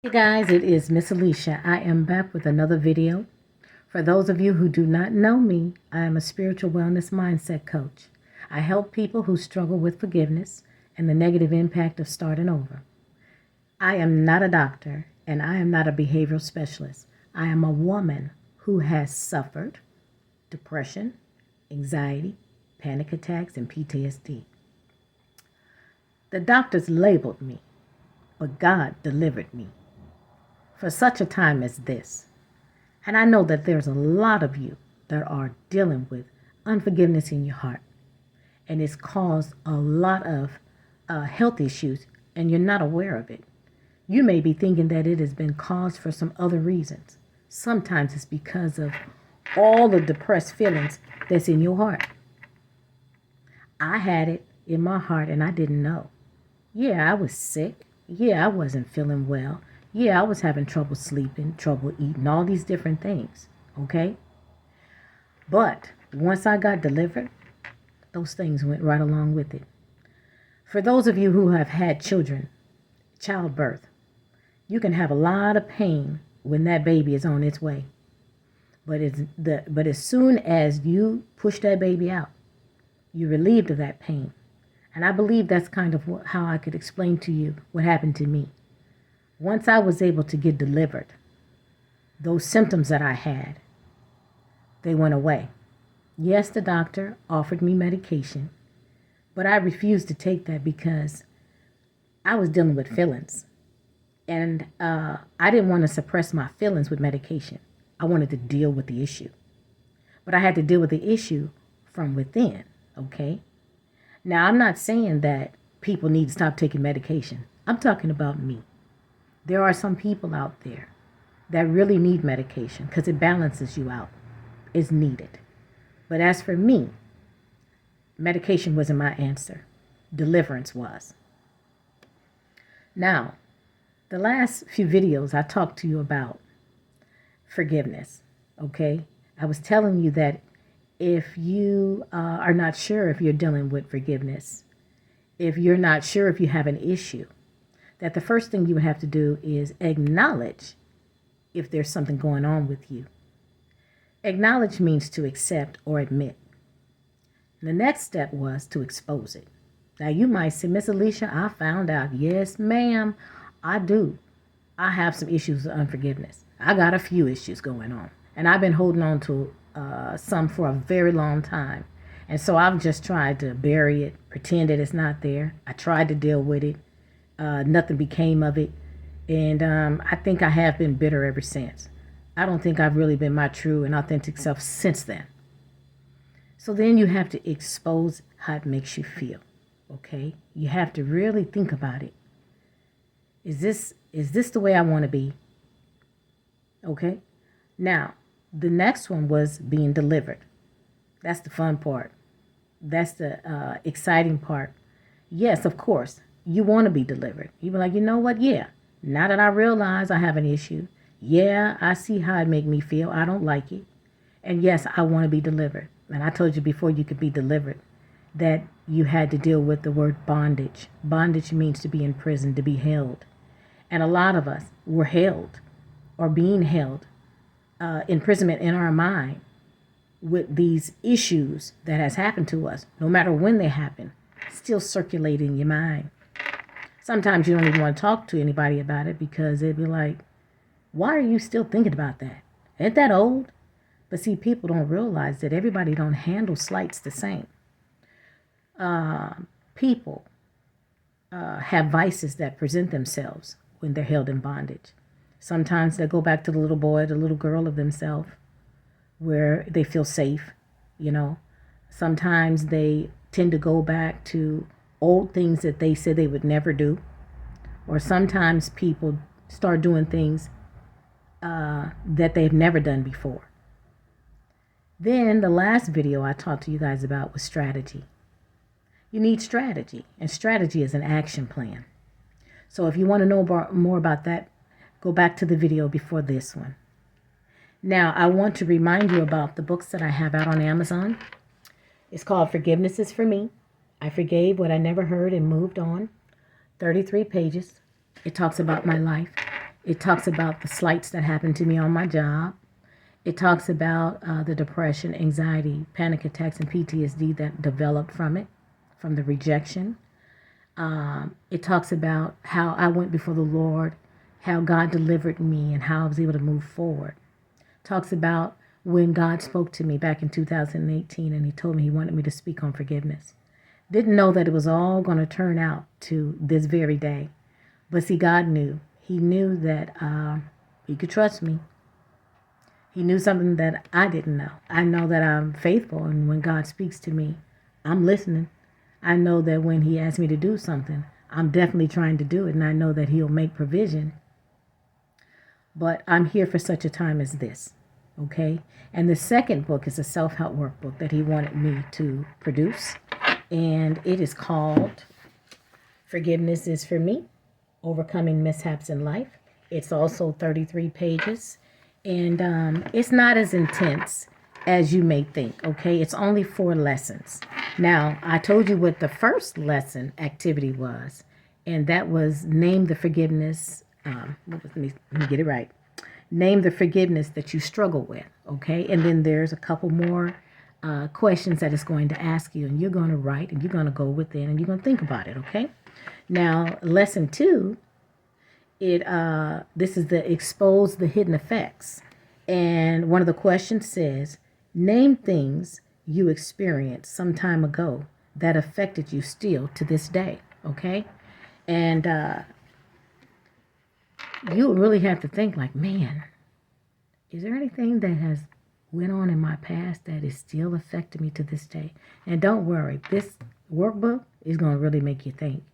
Hey guys, it is Miss Alicia. I am back with another video. For those of you who do not know me, I am a spiritual wellness mindset coach. I help people who struggle with forgiveness and the negative impact of starting over. I am not a doctor and I am not a behavioral specialist. I am a woman who has suffered depression, anxiety, panic attacks, and PTSD. The doctors labeled me, but God delivered me for such a time as this. And I know that there's a lot of you that are dealing with unforgiveness in your heart. And it's caused a lot of health issues, and you're not aware of it. You may be thinking that it has been caused for some other reasons. Sometimes it's because of all the depressed feelings that's in your heart. I had it in my heart and I didn't know. Yeah, I was sick. Yeah, I wasn't feeling well. Yeah, I was having trouble sleeping, trouble eating, all these different things. Okay? But once I got delivered, those things went right along with it. For those of you who have had children, childbirth, you can have a lot of pain when that baby is on its way. But as soon as you push that baby out, you're relieved of that pain. And I believe that's kind of how I could explain to you what happened to me. Once I was able to get delivered, those symptoms that I had, they went away. Yes, the doctor offered me medication, but I refused to take that because I was dealing with feelings. And I didn't want to suppress my feelings with medication. I wanted to deal with the issue. But I had to deal with the issue from within, okay? Now, I'm not saying that people need to stop taking medication. I'm talking about me. There are some people out there that really need medication because it balances you out. It's needed. But as for me, medication wasn't my answer. Deliverance was. Now, the last few videos I talked to you about forgiveness, okay? I was telling you that if you are not sure if you're dealing with forgiveness, if you're not sure if you have an issue, that the first thing you would have to do is acknowledge if there's something going on with you. Acknowledge means to accept or admit. And the next step was to expose it. Now you might say, Miss Alicia, I found out. Yes, ma'am, I do. I have some issues with unforgiveness. I got a few issues going on. And I've been holding on to some for a very long time. And so I've just tried to bury it, pretend that it's not there. I tried to deal with it. Nothing became of it. And I think I have been bitter ever since. I don't think I've really been my true and authentic self since then. So then you have to expose how it makes you feel. Okay? You have to really think about it. Is this the way I want to be? Okay? Now, the next one was being delivered. That's the fun part. That's the exciting part. Yes, of course, you want to be delivered. You be like, you know what? Yeah, now that I realize I have an issue, yeah, I see how it make me feel. I don't like it. And yes, I want to be delivered. And I told you before you could be delivered that you had to deal with the word bondage. Bondage means to be in prison, to be held. And a lot of us were held or being held, imprisonment in our mind with these issues that has happened to us, no matter when they happen, still circulating in your mind. Sometimes you don't even want to talk to anybody about it because they'd be like, why are you still thinking about that? Ain't that old? But see, people don't realize that everybody don't handle slights the same. People have vices that present themselves when they're held in bondage. Sometimes they go back to the little boy, the little girl of themselves, where they feel safe, you know. Sometimes they tend to go back to old things that they said they would never do. Or sometimes people start doing things that they've never done before. Then the last video I talked to you guys about was strategy. You need strategy, and strategy is an action plan. So if you want to know more about that, go back to the video before this one. Now, I want to remind you about the books that I have out on Amazon. It's called Forgiveness is for Me. I Forgave What I Never Heard and Moved On. 33 pages. It talks about my life. It talks about the slights that happened to me on my job. It talks about the depression, anxiety, panic attacks, and PTSD that developed from it, from the rejection. It talks about how I went before the Lord, how God delivered me, and how I was able to move forward. It talks about when God spoke to me back in 2018 and he told me he wanted me to speak on forgiveness. Didn't know that it was all going to turn out to this very day. But see, God knew. He knew that he could trust me. He knew something that I didn't know. I know that I'm faithful, and when God speaks to me, I'm listening. I know that when he asks me to do something, I'm definitely trying to do it, and I know that he'll make provision. But I'm here for such a time as this, okay? And the second book is a self-help workbook that he wanted me to produce, and it is called Forgiveness is for Me, Overcoming Mishaps in Life. It's also 33 pages, and it's not as intense as you may think, okay? It's only 4 lessons. Now, I told you what the first lesson activity was, and that was name the forgiveness. Let me get it right. Name the forgiveness that you struggle with, okay? And then there's a couple more questions that it's going to ask you, and you're going to write, and you're going to go within, and you're going to think about it, okay? Now, lesson 2, this is the expose the hidden effects. And one of the questions says, name things you experienced some time ago that affected you still to this day, okay? And you really have to think like, man, is there anything that has went on in my past that is still affecting me to this day? And don't worry, this workbook is going to really make you think,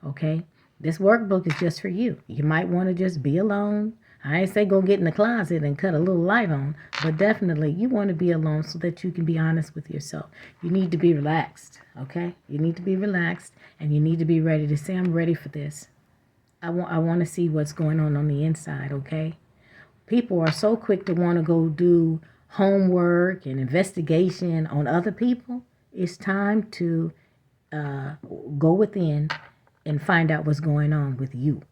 okay? This workbook is just for you. You might want to just be alone. I ain't say go get in the closet and cut a little light on, but definitely you want to be alone so that you can be honest with yourself. You need to be relaxed, okay? You need to be relaxed, and you need to be ready to say, I'm ready for this. I want to see what's going on the inside, okay? People are so quick to want to go do homework and investigation on other people. It's time to go within and find out what's going on with you,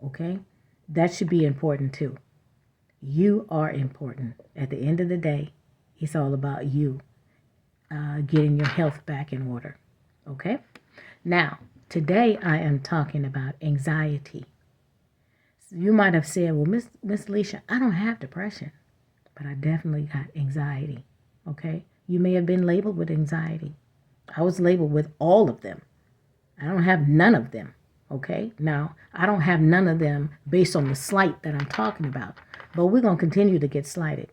okay? That should be important too. You are important. At the end of the day, it's all about you getting your health back in order, okay? Now, today I am talking about anxiety. You might have said, well, Miss Alicia, I don't have depression, but I definitely got anxiety, okay? You may have been labeled with anxiety. I was labeled with all of them. I don't have none of them, okay? Now, I don't have none of them based on the slight that I'm talking about, but we're going to continue to get slighted.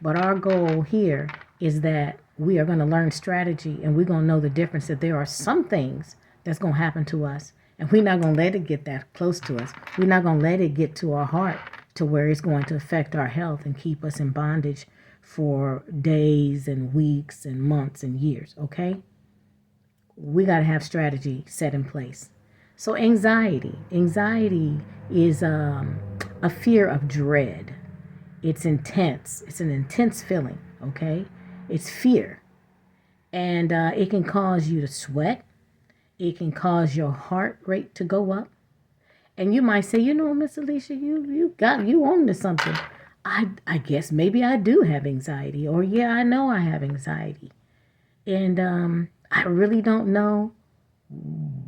But our goal here is that we are going to learn strategy, and we're going to know the difference, that there are some things that's going to happen to us, and we're not going to let it get that close to us. We're not going to let it get to our heart to where it's going to affect our health and keep us in bondage for days and weeks and months and years, okay? We got to have strategy set in place. So anxiety is a fear of dread. It's intense. It's an intense feeling, okay? It's fear. And it can cause you to sweat. It can cause your heart rate to go up. And you might say, you know, Miss Alicia, you on to something. I guess maybe I do have anxiety. Or yeah, I know I have anxiety. And I really don't know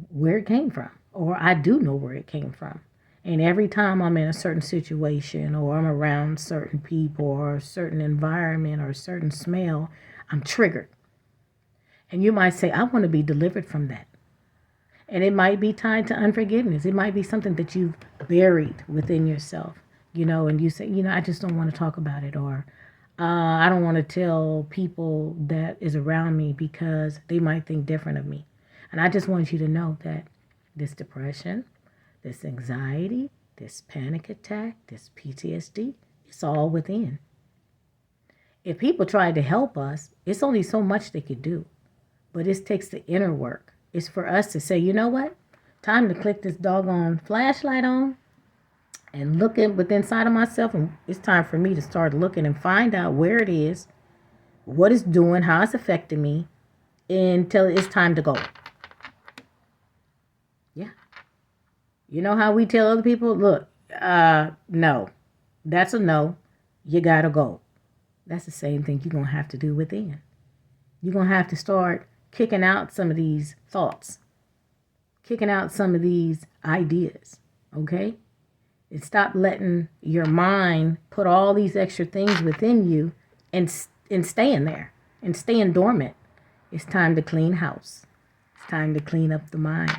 where it came from. Or I do know where it came from. And every time I'm in a certain situation, or I'm around certain people, or a certain environment, or a certain smell, I'm triggered. And you might say, I want to be delivered from that. And it might be tied to unforgiveness. It might be something that you've buried within yourself, you know, and you say, you know, I just don't want to talk about it. Or I don't want to tell people that is around me because they might think different of me. And I just want you to know that this depression, this anxiety, this panic attack, this PTSD, it's all within. If people tried to help us, it's only so much they could do. But it takes the inner work. It's for us to say, you know what? Time to click this doggone flashlight on and look within inside of myself. And it's time for me to start looking and find out where it is, what it's doing, how it's affecting me, until it's time to go. Yeah. You know how we tell other people, look, No. That's a no. You gotta go. That's the same thing you're going to have to do within. You're going to have to start kicking out some of these thoughts, kicking out some of these ideas, okay? And stop letting your mind put all these extra things within you and staying there and staying dormant. It's time to clean house. It's time to clean up the mind,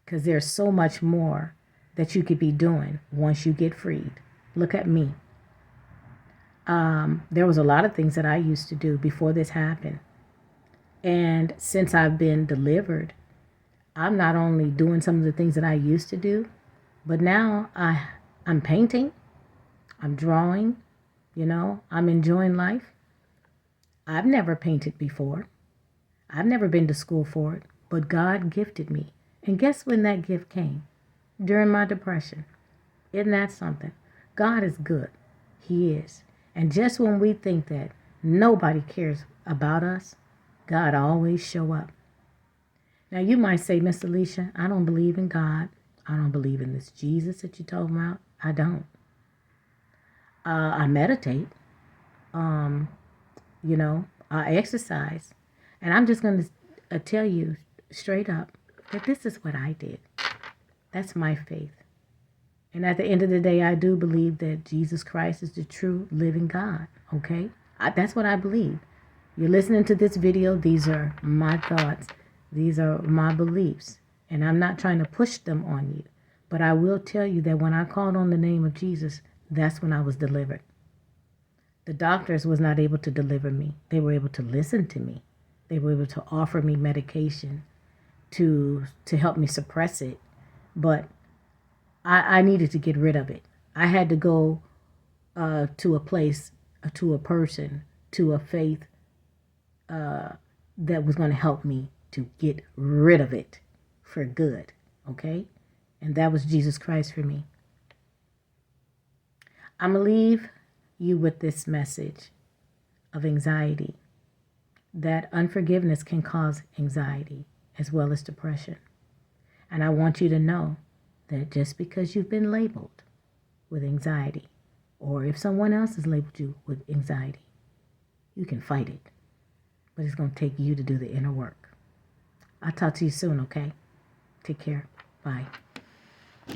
because there's so much more that you could be doing once you get freed. Look at me. There was a lot of things that I used to do before this happened. And since I've been delivered, I'm not only doing some of the things that I used to do, but now I'm painting, I'm drawing, I'm enjoying life. I've never painted before. I've never been to school for it, but God gifted me. And guess when that gift came? During my depression. Isn't that something? God is good. He is. And just when we think that nobody cares about us, God always show up. Now you might say, Miss Alicia, I don't believe in God. I don't believe in this Jesus that you're talking about. I don't. I meditate. I exercise. And I'm just going to tell you straight up that this is what I did. That's my faith. And at the end of the day, I do believe that Jesus Christ is the true living God, okay? That's what I believe. You're listening to this video. These are my thoughts. These are my beliefs. And I'm not trying to push them on you. But I will tell you that when I called on the name of Jesus, that's when I was delivered. The doctors was not able to deliver me. They were able to listen to me. They were able to offer me medication to help me suppress it. But I needed to get rid of it. I had to go to a place, to a person, to a faith that was going to help me to get rid of it for good, okay? And that was Jesus Christ for me. I'm going to leave you with this message of anxiety, that unforgiveness can cause anxiety as well as depression. And I want you to know that just because you've been labeled with anxiety, or if someone else has labeled you with anxiety, you can fight it. But it's going to take you to do the inner work. I'll talk to you soon, okay? Take care. Bye.